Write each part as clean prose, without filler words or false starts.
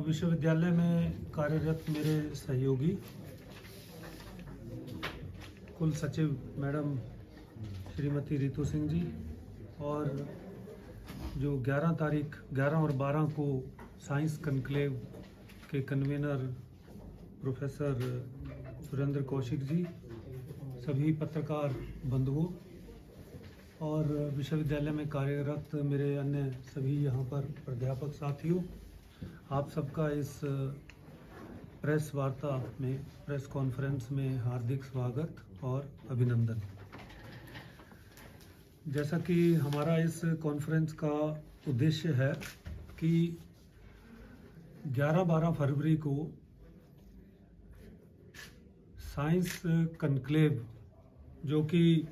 विश्वविद्यालय में कार्यरत मेरे सहयोगी कुल सचिव मैडम श्रीमती रितु सिंह जी और जो 11 और 12 को साइंस कन्क्लेव के कन्वीनर प्रोफेसर सुरेंद्र कौशिक जी, सभी पत्रकार बंधुओं और विश्वविद्यालय में कार्यरत मेरे अन्य सभी यहाँ पर प्राध्यापक साथियों, आप सबका इस प्रेस वार्ता में, प्रेस कॉन्फ्रेंस में हार्दिक स्वागत और अभिनंदन। जैसा कि हमारा इस कॉन्फ्रेंस का उद्देश्य है कि 11-12 फरवरी को साइंस कन्क्लेव, जो कि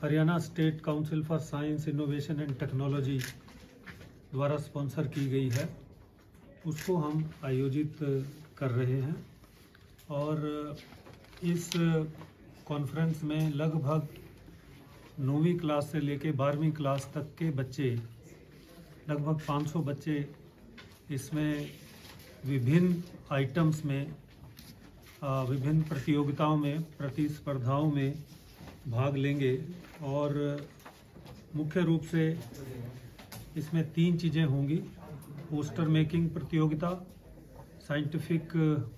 Haryana state council for science innovation and technology द्वारा स्पॉन्सर की गई है, उसको हम आयोजित कर रहे हैं। और इस कॉन्फ्रेंस में लगभग 9वीं क्लास से लेकर 12वीं क्लास तक के बच्चे, लगभग 500 बच्चे इसमें विभिन्न आइटम्स में, विभिन्न प्रतियोगिताओं में, प्रतिस्पर्धाओं में भाग लेंगे। और मुख्य रूप से इसमें 3 चीज़ें होंगी: पोस्टर मेकिंग प्रतियोगिता, साइंटिफिक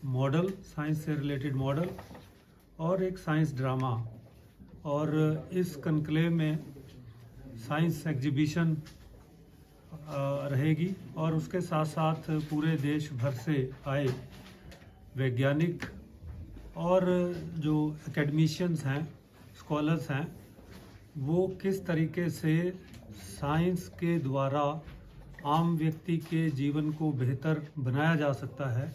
मॉडल, साइंस से रिलेटेड मॉडल, और एक साइंस ड्रामा। और इस कन्क्लेव में साइंस एग्जीबिशन रहेगी और उसके साथ साथ पूरे देश भर से आए वैज्ञानिक और जो एकेडमिशियंस हैं, स्कॉलर्स हैं, वो किस तरीके से साइंस के द्वारा आम व्यक्ति के जीवन को बेहतर बनाया जा सकता है,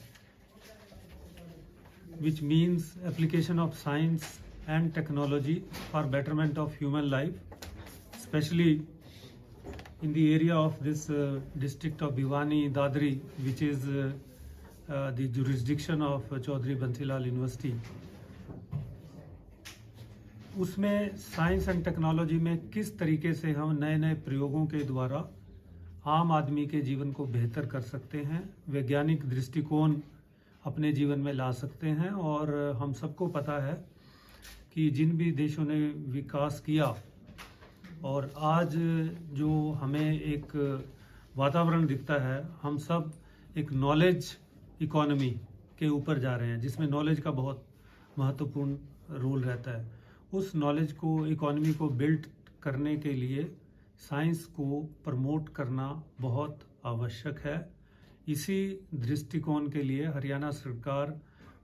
which means application of science and technology for betterment of human life, especially in the area of this district of Bhiwani, Dadri, which is the jurisdiction of Chaudhary Bansilal University. उसमें साइंस एंड टेक्नोलॉजी में किस तरीके से हम नए नए प्रयोगों के द्वारा आम आदमी के जीवन को बेहतर कर सकते हैं, वैज्ञानिक दृष्टिकोण अपने जीवन में ला सकते हैं। और हम सबको पता है कि जिन भी देशों ने विकास किया और आज जो हमें एक वातावरण दिखता है, हम सब एक नॉलेज इकोनॉमी के ऊपर जा रहे हैं, जिसमें नॉलेज का बहुत महत्वपूर्ण रोल रहता है। उस नॉलेज को, इकोनॉमी को बिल्ड करने के लिए साइंस को प्रमोट करना बहुत आवश्यक है। इसी दृष्टिकोण के लिए हरियाणा सरकार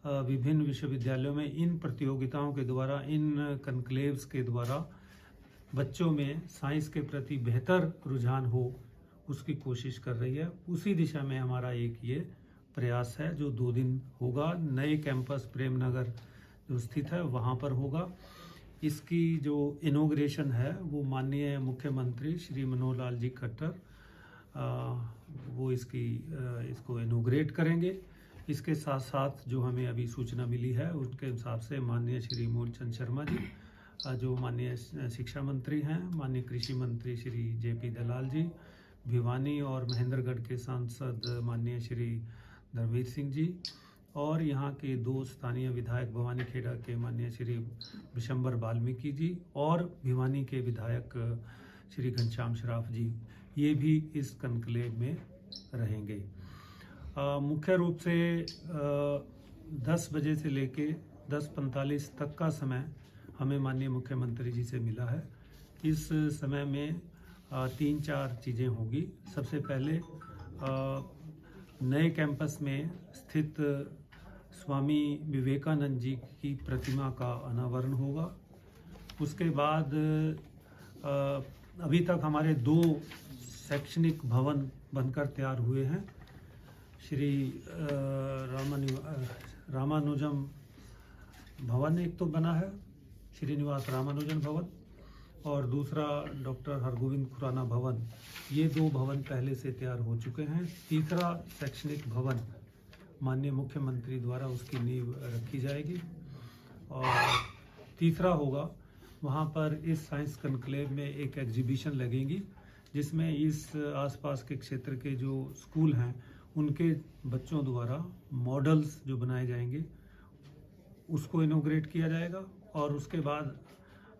विभिन्न विश्वविद्यालयों में इन प्रतियोगिताओं के द्वारा, इन कन्क्लेव्स के द्वारा बच्चों में साइंस के प्रति बेहतर रुझान हो, उसकी कोशिश कर रही है। उसी दिशा में हमारा एक ये प्रयास है जो 2 दिन होगा। नए कैंपस प्रेमनगर जो स्थित है वहाँ पर होगा। इसकी जो इनॉग्रेशन है वो माननीय मुख्यमंत्री श्री मनोहर लाल जी खट्टर वो इसको इनॉग्रेट करेंगे। इसके साथ साथ जो हमें अभी सूचना मिली है उसके हिसाब से माननीय श्री मूलचंद शर्मा जी, जो माननीय शिक्षा मंत्री हैं, माननीय कृषि मंत्री श्री JP दलाल जी, भिवानी और महेंद्रगढ़ के सांसद माननीय श्री धर्मवीर सिंह जी, और यहाँ के 2 स्थानीय विधायक भवानीखेड़ा के माननीय श्री विशंबर वाल्मीकि जी और भिवानी के विधायक श्री घनश्याम शराफ जी, ये भी इस कन्क्लेव में रहेंगे। मुख्य रूप से 10 बजे से लेके 10:45 तक का समय हमें माननीय मुख्यमंत्री जी से मिला है। इस समय में 3-4 चीज़ें होगी। सबसे पहले नए कैंपस में स्थित स्वामी विवेकानंद जी की प्रतिमा का अनावरण होगा। उसके बाद अभी तक हमारे 2 शैक्षणिक भवन बनकर तैयार हुए हैं। श्री रामानुजम भवन एक तो बना है, श्रीनिवास रामानुजन भवन, और दूसरा डॉक्टर हरगोविंद खुराना भवन। ये 2 भवन पहले से तैयार हो चुके हैं। तीसरा शैक्षणिक भवन माननीय मुख्यमंत्री द्वारा उसकी नींव रखी जाएगी। और तीसरा होगा, वहाँ पर इस साइंस कन्क्लेव में एक एग्जीबिशन लगेगी जिसमें इस आसपास के क्षेत्र के जो स्कूल हैं उनके बच्चों द्वारा मॉडल्स जो बनाए जाएंगे उसको इनोग्रेट किया जाएगा। और उसके बाद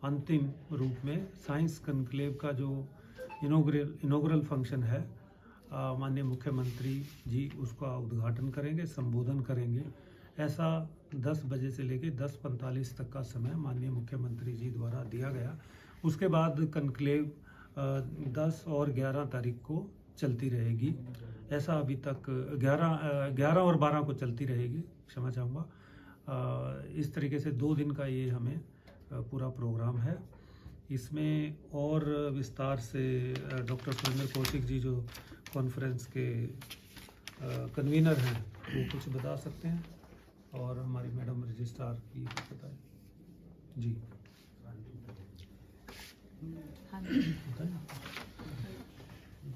अंतिम रूप में साइंस कॉन्क्लेव का जो इनोग्रल फंक्शन है, माननीय मुख्यमंत्री जी उसका उद्घाटन करेंगे, संबोधन करेंगे। ऐसा 10 बजे से लेकर 10:45 तक का समय माननीय मुख्यमंत्री जी द्वारा दिया गया। उसके बाद कॉन्क्लेव 10 और 11 तारीख को चलती रहेगी। ऐसा अभी तक 11 और 12 को चलती रहेगी, क्षमा चाहूँगा। इस तरीके से 2 दिन का ये हमें पूरा प्रोग्राम है। इसमें और विस्तार से डॉक्टर सुरेंद्र कौशिक जी जो कॉन्फ्रेंस के कन्वीनर हैं वो कुछ बता सकते हैं, और हमारी मैडम रजिस्ट्रार की बताएं जी।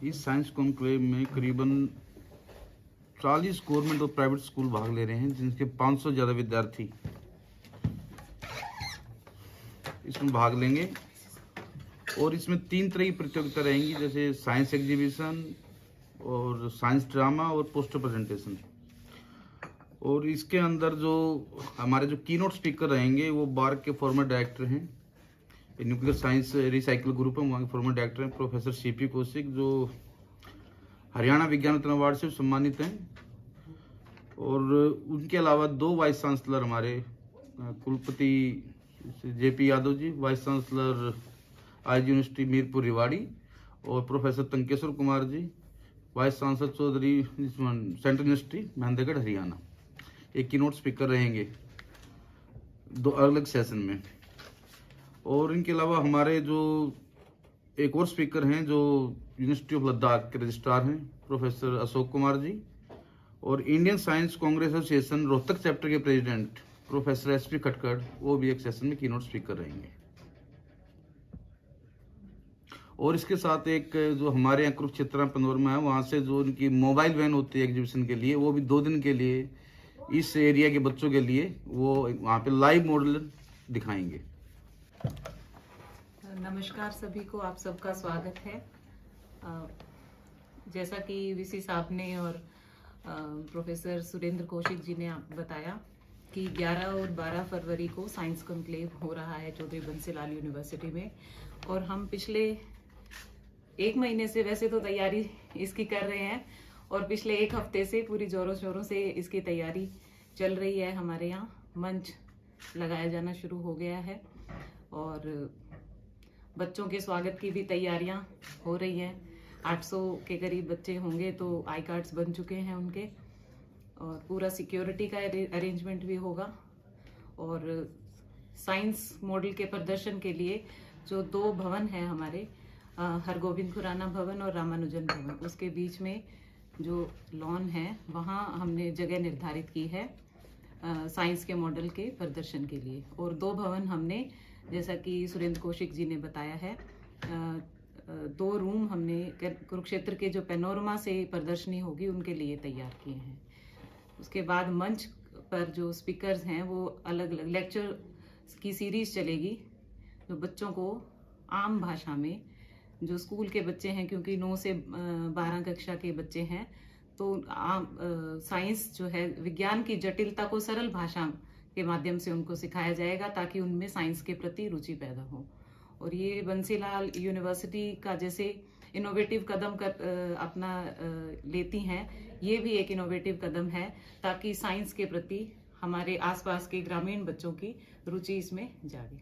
इस साइंस कॉन्क्लेव में करीबन 40 गवर्नमेंट और प्राइवेट स्कूल भाग ले रहे हैं, जिनके 500 से ज़्यादा विद्यार्थी इसमें भाग लेंगे। और इसमें 3 तरह की प्रतियोगिता रहेंगी, जैसे साइंस एग्जीबिशन और साइंस ड्रामा और पोस्टर प्रेजेंटेशन। और इसके अंदर जो हमारे जो कीनोट स्पीकर रहेंगे वो बार्क के फॉर्मर डायरेक्टर हैं, न्यूक्लियर साइंस रिसाइकिल ग्रुप है, वहाँ के फॉर्मर डायरेक्टर हैं प्रोफेसर सीपी कौशिक, जो हरियाणा विज्ञान रत्न अवार्ड से सम्मानित हैं। और उनके अलावा 2 वाइस चांसलर हमारे कुलपति JP Yadav ji, vice chancellor IG university Mirpur Rewari, और professor Tankeshwar Kumar ji, vice chancellor Chaudhary central university Mahendragarh Haryana, एक कीनोट स्पीकर रहेंगे 2 अलग सेशन में। और इनके अलावा हमारे जो एक और स्पीकर हैं जो यूनिवर्सिटी ऑफ लद्दाख के रजिस्ट्रार हैं, प्रोफेसर अशोक कुमार जी, और Indian science Congress association Rohtak chapter के प्रेसिडेंट प्रोफेसर एसपी खटखड़, वो भी एक सेशन में कीनोट स्पीकर रहेंगे। और इसके साथ एक जो हमारे यहाँ कुरुक्षेत्र पनौर में है, वहाँ से जो उनकी मोबाइल वैन होती है एग्जीबिशन के लिए, वो भी 2 दिन के लिए इस एरिया के बच्चों के लिए वो वहाँ पे लाइव मॉडल दिखाएंगे। नमस्कार सभी को, आप सबका स्वागत है। जैसा कि वीसी साहब ने और प्रोफेसर सुरेंद्र कौशिक जी ने बताया कि 11 और 12 फरवरी को साइंस कॉन्क्लेव हो रहा है चौधरी बंसीलाल यूनिवर्सिटी में। और हम पिछले 1 महीने से वैसे तो तैयारी इसकी कर रहे हैं, और पिछले 1 हफ्ते से पूरी जोरों शोरों से इसकी तैयारी चल रही है। हमारे यहाँ मंच लगाया जाना शुरू हो गया है, और बच्चों के स्वागत की भी तैयारियां हो रही हैं। 800 के करीब बच्चे होंगे, तो आई कार्ड्स बन चुके हैं उनके, और पूरा सिक्योरिटी का अरेंजमेंट भी होगा। और साइंस मॉडल के प्रदर्शन के लिए जो 2 भवन हैं हमारे, हरगोविंद खुराना भवन और रामानुजन भवन, उसके बीच में जो लॉन है वहाँ हमने जगह निर्धारित की है साइंस के मॉडल के प्रदर्शन के लिए। और 2 भवन हमने, जैसा कि सुरेंद्र कौशिक जी ने बताया है, 2 रूम हमने कुरुक्षेत्र के जो पैनोरमा से प्रदर्शनी होगी उनके लिए तैयार किए हैं। उसके बाद मंच पर जो स्पीकर्स हैं वो अलग अलग लेक्चर की सीरीज चलेगी, जो बच्चों को आम भाषा में, जो स्कूल के बच्चे हैं, क्योंकि 9 से 12 कक्षा के बच्चे हैं, तो साइंस जो है, विज्ञान की जटिलता को सरल भाषा के माध्यम से उनको सिखाया जाएगा, ताकि उनमें साइंस के प्रति रुचि पैदा हो। और ये बंसीलाल यूनिवर्सिटी का जैसे इनोवेटिव कदम अपना लेती हैं, ये भी एक इनोवेटिव कदम है, ताकि साइंस के प्रति हमारे आसपास के ग्रामीण बच्चों की रुचि इसमें जागे।